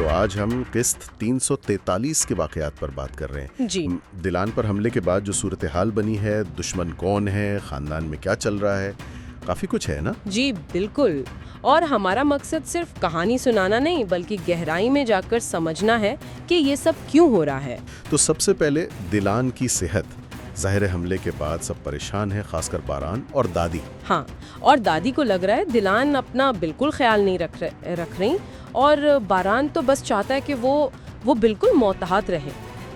तो आज हम किस्त 343 के वाकयात पर बात कर रहे हैं। जी। दिलान पर हमले के बाद जो सूरत हाल बनी है, दुश्मन कौन है, खानदान में क्या चल रहा है, काफी कुछ है ना। जी बिल्कुल। और हमारा मकसद सिर्फ कहानी सुनाना नहीं बल्कि गहराई में जाकर समझना है कि ये सब क्यों हो रहा है। तो सबसे पहले दिलान की सेहत। ज़ाहिर हमले के बाद सब परेशान है, खासकर बारान और दादी। हाँ, और दादी को लग रहा है दिलान अपना बिल्कुल ख्याल नहीं रख रही, और बारान तो बस चाहता है कि वो बिल्कुल मोहतात रहे।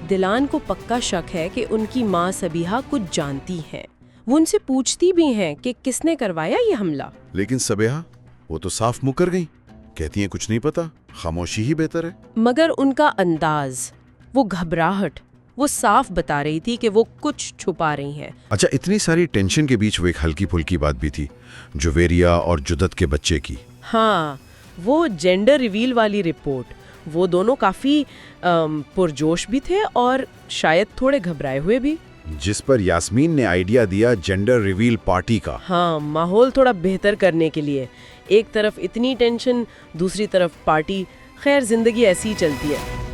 दिलान को पक्का शक है कि उनकी माँ सबीहा कुछ जानती है। वो उनसे पूछती भी हैं कि किसने करवाया ये हमला। लेकिन सबीहा वो तो साफ मुकर गई, कहती हैं कुछ नहीं पता, खामोशी ही बेहतर है। मगर उनका अंदाज, वो घबराहट, वो साफ बता रही थी कि वो कुछ छुपा रही हैं। अच्छा, इतनी सारी टेंशन के बीच वो एक हल्की फुल्की बात भी थी, जुवेरिया और जुदत के बच्चे की। हाँ, वो जेंडर रिवील वाली रिपोर्ट। वो दोनों काफी पुरजोश भी थे और शायद थोड़े घबराए हुए भी। जिस पर यास्मीन ने आइडिया दिया जेंडर रिवील पार्टी का। हाँ, माहौल थोड़ा बेहतर करने के लिए। एक तरफ इतनी टेंशन, दूसरी तरफ पार्टी। खैर, जिंदगी ऐसी ही चलती है।